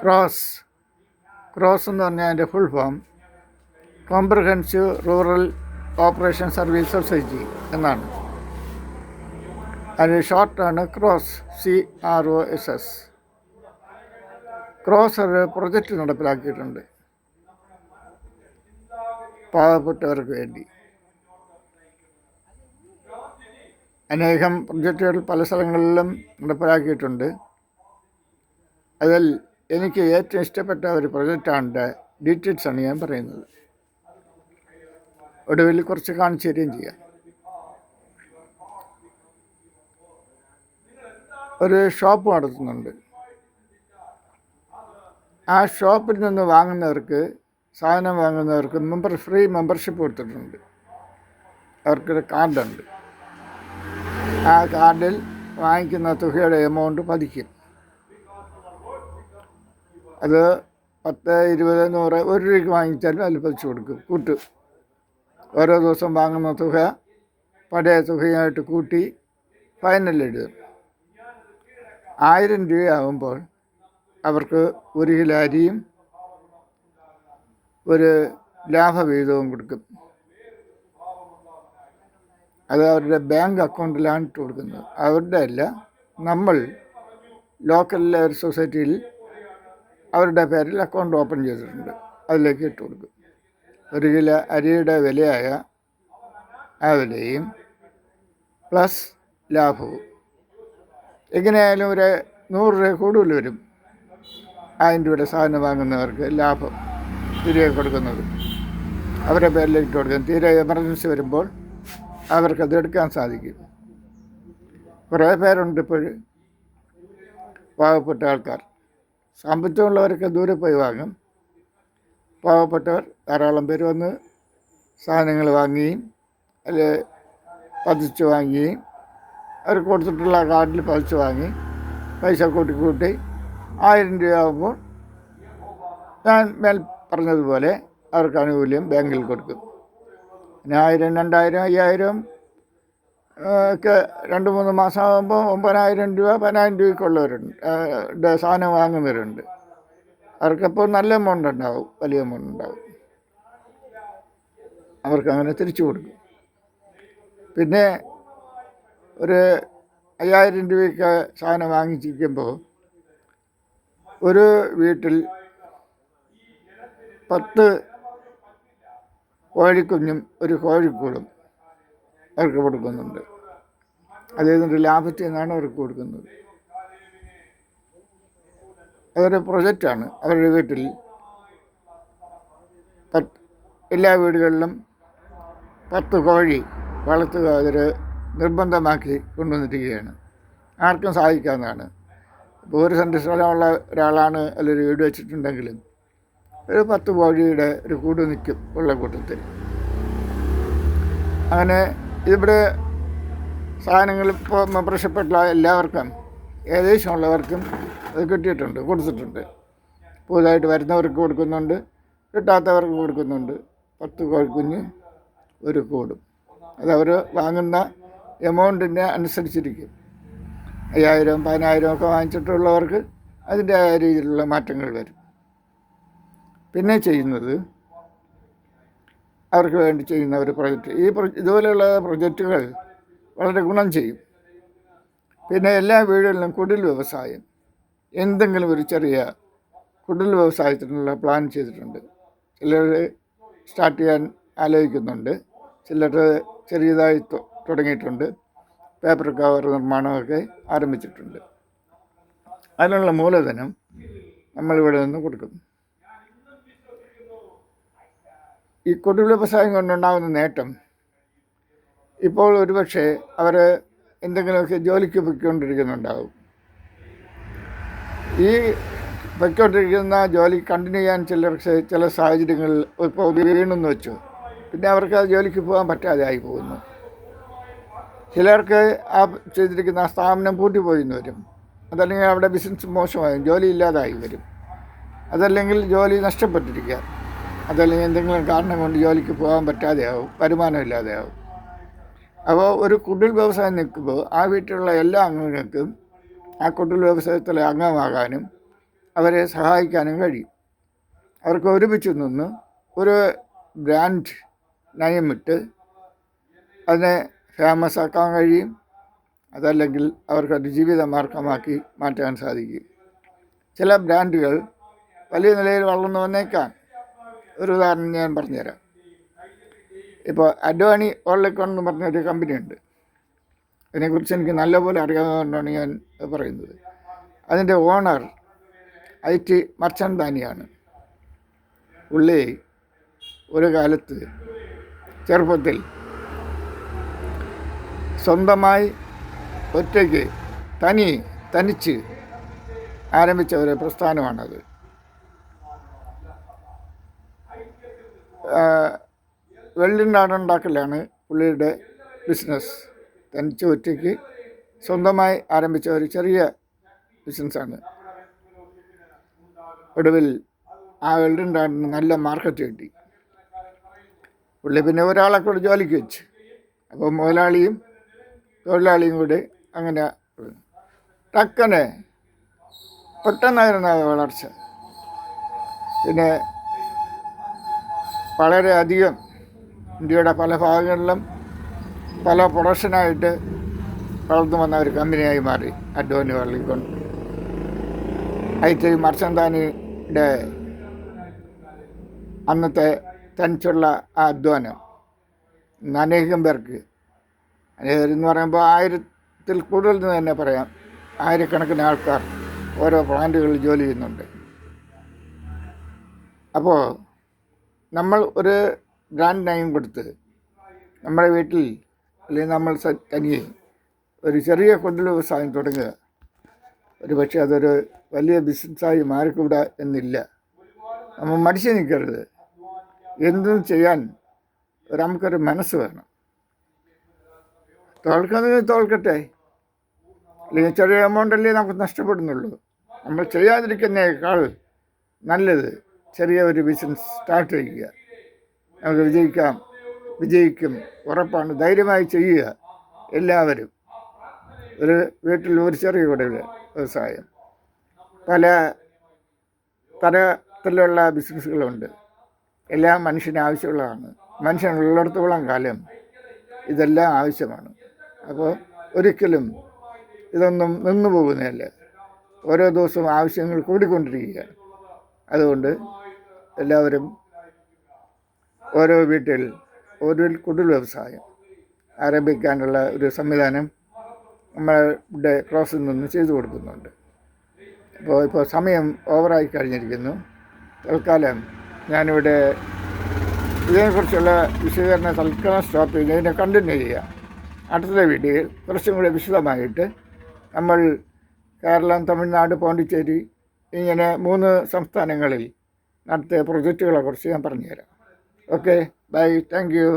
Cross cross എന്ന് പറഞ്ഞാൽ അതിൻ്റെ full form comprehensive rural operation service society എന്നാണ്. അതിന് ഷോർട്ടാണ് ക്രോസ്, CROSS. ക്രോസ് ഒരു പ്രൊജക്റ്റ് നടപ്പിലാക്കിയിട്ടുണ്ട് പാവപ്പെട്ടവർക്ക് വേണ്ടി. അനേകം പ്രൊജക്റ്റുകൾ പല സ്ഥലങ്ങളിലും നടപ്പിലാക്കിയിട്ടുണ്ട്. അതിൽ എനിക്ക് ഏറ്റവും ഇഷ്ടപ്പെട്ട ഒരു പ്രൊജക്റ്റാണ് ഡീറ്റെയിൽസാണ് ഞാൻ പറയുന്നത്. ഒടുവിൽ കുറച്ച് കാണിച്ചു തരികയും ചെയ്യാം. ഒരു ഷോപ്പ് നടത്തുന്നുണ്ട്. ആ ഷോപ്പിൽ നിന്ന് വാങ്ങുന്നവർക്ക്, സാധനം വാങ്ങുന്നവർക്ക് ഫ്രീ മെമ്പർഷിപ്പ് കൊടുത്തിട്ടുണ്ട്. അവർക്കൊരു കാർഡുണ്ട്. ആ കാർഡിൽ വാങ്ങിക്കുന്ന തുകയുടെ എമൗണ്ട് പതിക്കും. അത് 10, 20, 100, 1 രൂപയ്ക്ക് വാങ്ങിച്ചാലും അതിൽ പതിച്ചു കൊടുക്കും. കൂട്ടും. ഓരോ ദിവസം വാങ്ങുന്ന തുക പഴയ തുകയായിട്ട് കൂട്ടി ഫൈനൽ എഴുതും. 1000 രൂപയാകുമ്പോൾ അവർക്ക് 1 കിലോ അരിയും ഒരു ലാഭവിഹിതവും കൊടുക്കും. അത് അവരുടെ ബാങ്ക് അക്കൗണ്ടിലാണ് ഇട്ട് കൊടുക്കുന്നത്. അവരുടെ അല്ല, നമ്മൾ ലോക്കലിലെ ഒരു സൊസൈറ്റിയിൽ അവരുടെ പേരിൽ അക്കൗണ്ട് ഓപ്പൺ ചെയ്തിട്ടുണ്ട്. അതിലേക്ക് ഇട്ട് കൊടുക്കും. 1 കിലോ അരിയുടെ വിലയായ ആ വിലയും പ്ലസ് ലാഭവും. എങ്ങനെയായാലും ഒരു 100 രൂപ കൂടുതൽ വരും 1000 രൂപയുടെ സാധനം വാങ്ങുന്നവർക്ക് ലാഭം തിരികെ കൊടുക്കുന്നത്. അവരുടെ പേരിലേക്ക് ഇട്ട് കൊടുക്കും. തീരെ എമർജൻസി വരുമ്പോൾ അവർക്കത് എടുക്കാൻ സാധിക്കും. കുറേ പേരുണ്ട് ഇപ്പോഴും പാവപ്പെട്ട ആൾക്കാർ. സാമ്പത്തികമുള്ളവരൊക്കെ ദൂരെ പോയി വാങ്ങും. പാവപ്പെട്ടവർ ധാരാളം പേര് വന്ന് സാധനങ്ങൾ വാങ്ങുകയും അതിൽ പതിച്ച് വാങ്ങുകയും അവർ കൊടുത്തിട്ടുള്ള കാർഡിൽ പതിച്ച് വാങ്ങി പൈസ കൂട്ടി 1000 രൂപയാകുമ്പോൾ ഞാൻ മേൽ പറഞ്ഞതുപോലെ അവർക്ക് ആനുകൂല്യം ബാങ്കിൽ കൊടുക്കും. പിന്നെ 1000, 2000, 5000 ഒക്കെ 2-3 മാസമാകുമ്പോൾ 9000 രൂപ, 10000 രൂപയ്ക്കുള്ളവരുണ്ട്. സാധനം വാങ്ങുന്നവരുണ്ട്. അവർക്കപ്പോൾ നല്ല എമൗണ്ട് ഉണ്ടാവും, വലിയ എമൗണ്ട് ഉണ്ടാവും. അവർക്കങ്ങനെ തിരിച്ചു കൊടുക്കും. പിന്നെ ഒരു 5000 രൂപയ്ക്ക് സാധനം വാങ്ങിച്ചിരിക്കുമ്പോൾ ഒരു വീട്ടിൽ 10 കോഴിക്കുഞ്ഞും ഒരു കോഴിക്കൂടും അവർക്ക് കൊടുക്കുന്നുണ്ട്. അതേതിൻ്റെ ലാഭത്തിൽ നിന്നാണ് അവർക്ക് കൊടുക്കുന്നത്. അതൊരു പ്രൊജക്റ്റാണ്. അവരുടെ വീട്ടിൽ എല്ലാ വീടുകളിലും 10 കോഴി വളർത്തുക അതൊരു നിർബന്ധമാക്കി കൊണ്ടുവന്നിരിക്കുകയാണ്. ആർക്കും സാധിക്കാവുന്നതാണ്. ഇപ്പോൾ 1 സെൻറ്റ് സ്ഥലമുള്ള ഒരാളാണ് അതിലൊരു വീട് വെച്ചിട്ടുണ്ടെങ്കിലും ഒരു 10 കോഴിയുടെ ഒരു കൂട് നിൽക്കും ഉള്ള കൂട്ടത്തിൽ. അങ്ങനെ ഇവിടെ സാധനങ്ങൾ ഇപ്പോൾ മെമ്പർഷിപ്പുള്ള എല്ലാവർക്കും, ഏകദേശമുള്ളവർക്കും അത് കിട്ടിയിട്ടുണ്ട്, കൊടുത്തിട്ടുണ്ട്. പുതുതായിട്ട് വരുന്നവർക്ക് കൊടുക്കുന്നുണ്ട്, കിട്ടാത്തവർക്ക് കൊടുക്കുന്നുണ്ട്. 10 കോഴിക്കുഞ്ഞ് ഒരു കൂടും. അതവർ വാങ്ങുന്ന എമൗണ്ടിനെ അനുസരിച്ചിരിക്കും. 5000, 10000 ഒക്കെ വാങ്ങിച്ചിട്ടുള്ളവർക്ക് അതിൻ്റെതായ രീതിയിലുള്ള മാറ്റങ്ങൾ വരും. പിന്നെ ചെയ്യുന്നത് അവർക്ക് വേണ്ടി ചെയ്യുന്ന ഒരു പ്രൊജക്റ്റ്. ഇതുപോലെയുള്ള പ്രൊജക്റ്റുകൾ വളരെ ഗുണം ചെയ്യും. പിന്നെ എല്ലാ വീടുകളിലും കുടിൽ വ്യവസായം, എന്തെങ്കിലും ഒരു ചെറിയ കുടിൽ വ്യവസായത്തിനുള്ള പ്ലാൻ ചെയ്തിട്ടുണ്ട്. ചിലർ സ്റ്റാർട്ട് ചെയ്യാൻ ആലോചിക്കുന്നുണ്ട്, ചിലർ ചെറിയതായി തുടങ്ങിയിട്ടുണ്ട്. പേപ്പർ കവർ നിർമ്മാണമൊക്കെ ആരംഭിച്ചിട്ടുണ്ട്. അതിനുള്ള മൂലധനം നമ്മളിവിടെ നിന്ന് കൊടുക്കും. ഈ കുടിൽ വ്യവസായം കൊണ്ടുണ്ടാകുന്ന നേട്ടം, ഇപ്പോൾ ഒരുപക്ഷെ അവർ എന്തെങ്കിലുമൊക്കെ ജോലിക്ക് പൊയ്ക്കൊണ്ടിരിക്കുന്നുണ്ടാകും. ഈ പൊയ്ക്കൊണ്ടിരിക്കുന്ന ജോലി കണ്ടിന്യൂ ചെയ്യാൻ ചില സാഹചര്യങ്ങളിൽ ഇപ്പോൾ വീണെന്ന് വെച്ചു, പിന്നെ അവർക്ക് ആ ജോലിക്ക് പോകാൻ പറ്റാതെ ആയി പോകുന്നു. ചിലർക്ക് ആ ചെയ്തിരിക്കുന്ന ആ സ്ഥാപനം പൂട്ടിപ്പോയി എന്ന് വരും. അതല്ലെങ്കിൽ അവിടെ ബിസിനസ് മോശമായും ജോലി ഇല്ലാതായി വരും. അതല്ലെങ്കിൽ ജോലി നഷ്ടപ്പെട്ടിരിക്കുക, അതല്ലെങ്കിൽ എന്തെങ്കിലും കാരണം കൊണ്ട് ജോലിക്ക് പോകാൻ പറ്റാതെയാവും, വരുമാനം ഇല്ലാതെയാവും. അപ്പോൾ ഒരു കുടിൽ വ്യവസായം നിൽക്കുമ്പോൾ ആ വീട്ടിലുള്ള എല്ലാ അംഗങ്ങൾക്കും ആ കുടിൽ വ്യവസായത്തിലെ അംഗമാകാനും അവരെ സഹായിക്കാനും കഴിയും. അവർക്ക് ഒരുമിച്ച് നിന്ന് ഒരു ബ്രാൻഡ് നയമിട്ട് അതിനെ ഫേമസ് ആക്കാൻ കഴിയും. അതല്ലെങ്കിൽ അവർക്കത് ജീവിത മാർഗമാക്കി മാറ്റാൻ സാധിക്കും. ചില ബ്രാൻഡുകൾ വലിയ നിലയിൽ വളർന്നു വന്നേക്കാം. ഒരു ഉദാഹരണം ഞാൻ പറഞ്ഞുതരാം. ഇപ്പോൾ അഡ്വാനി ഓർലിക്കോൺ എന്ന് പറഞ്ഞൊരു കമ്പനിയുണ്ട്. അതിനെക്കുറിച്ച് എനിക്ക് നല്ലപോലെ അറിയാവുന്നതുകൊണ്ടാണ് ഞാൻ പറയുന്നത്. അതിൻ്റെ ഓണർ IT മർച്ചന്താനിയാണ്. പുള്ളി ഒരു കാലത്ത് ചെറുപ്പത്തിൽ സ്വന്തമായി ഒറ്റയ്ക്ക് തനിച്ച് ആരംഭിച്ച ഒരു പ്രസ്ഥാനമാണത്. വെള്ളിനാടുണ്ടാക്കലാണ് പുള്ളിയുടെ ബിസിനസ്. തനിച്ച് ഒറ്റയ്ക്ക് സ്വന്തമായി ആരംഭിച്ച ഒരു ചെറിയ ബിസിനസ്സാണ്. ഒടുവിൽ ആ വെള്ളിനാടിന് നല്ല മാർക്കറ്റ് കിട്ടി. പുള്ളി പിന്നെ ഒരാളെ കൂടെ ജോലിക്ക് വെച്ച്. അപ്പോൾ മുതലാളിയും തൊഴിലാളിയും കൂടി അങ്ങനെ ടക്കനെ പെട്ടെന്നായിരുന്നു വളർച്ച. പിന്നെ വളരെയധികം ഇന്ത്യയുടെ പല ഭാഗങ്ങളിലും പല പ്രൊഡക്ഷനായിട്ട് വളർന്നു വന്ന ഒരു കമ്പനിയായി മാറി അഡ്വാനി ഓർലിക്കോൺ. IT മർച്ചന്താനിയുടെ അന്നത്തെ തനിച്ചുള്ള ആ അധ്വാനം അനേകം പേർക്ക്, അനേകരെന്ന് പറയുമ്പോൾ 1000-ൽ കൂടുതൽ എന്ന് തന്നെ പറയാം, ആയിരക്കണക്കിന് ആൾക്കാർ ഓരോ പ്ലാന്റുകളിൽ ജോലി ചെയ്യുന്നുണ്ട്. അപ്പോൾ നമ്മൾ ഒരു ബ്രാൻഡ് നെയിം കൊടുത്ത് നമ്മുടെ വീട്ടിൽ അല്ലെങ്കിൽ നമ്മൾ തനിയെ ഒരു ചെറിയ കൊണ്ടുള്ള വ്യവസായം തുടങ്ങുക. ഒരു പക്ഷേ അതൊരു വലിയ ബിസിനസ്സായി മാറിക്കൂടാ എന്നില്ല. നമ്മൾ മടിച്ചു നിൽക്കരുത്. എന്തും ചെയ്യാൻ നമുക്കൊരു മനസ്സ് വേണം. തോൽക്കട്ടെ, അല്ലെങ്കിൽ ചെറിയ എമൗണ്ടല്ലേ നമുക്ക് നഷ്ടപ്പെടുന്നുള്ളൂ. നമ്മൾ ചെയ്യാതിരിക്കുന്നതിനേക്കാൾ നല്ലത് ചെറിയ ഒരു ബിസിനസ് സ്റ്റാർട്ട് ചെയ്യുക. നമുക്ക് വിജയിക്കും, ഉറപ്പാണ്. ധൈര്യമായി ചെയ്യുക. എല്ലാവരും ഒരു വീട്ടിൽ ഒരു ചെറിയ കുടൽ വ്യവസായം, പല തരത്തിലുള്ള ബിസിനസ്സുകളുണ്ട്. എല്ലാം മനുഷ്യന് ആവശ്യമുള്ളതാണ്. മനുഷ്യനുള്ളിടത്തോളം കാലം ഇതെല്ലാം ആവശ്യമാണ്. അപ്പോൾ ഒരിക്കലും ഇതൊന്നും നിന്നു പോകുന്നതല്ല. ഓരോ ദിവസവും ആവശ്യങ്ങൾ കൂടിക്കൊണ്ടിരിക്കുകയാണ്. അതുകൊണ്ട് എല്ലാവരും ഓരോ വീട്ടിൽ ഒരു കുടിൽ വ്യവസായം ആരംഭിക്കാനുള്ള ഒരു സംവിധാനം നമ്മളുടെ ക്രോസിൽ നിന്ന് ചെയ്തു കൊടുക്കുന്നുണ്ട്. ഇപ്പോൾ സമയം ഓവറായി കഴിഞ്ഞിരിക്കുന്നു. തൽക്കാലം ഞാനിവിടെ ഇതിനെക്കുറിച്ചുള്ള വിശദീകരണം സ്റ്റോപ്പ് ചെയ്ത് ഇതിനെ കണ്ടിന്യൂ ചെയ്യാം. അടുത്ത വീഡിയോയിൽ കുറച്ചും കൂടി വിശദമായിട്ട് നമ്മൾ കേരളം, തമിഴ്നാട്, പോണ്ടിച്ചേരി ഇങ്ങനെ 3 സംസ്ഥാനങ്ങളിൽ നടത്തിയ പ്രൊജക്റ്റുകളെക്കുറിച്ച് ഞാൻ പറഞ്ഞുതരാം. Okay, bye, thank U.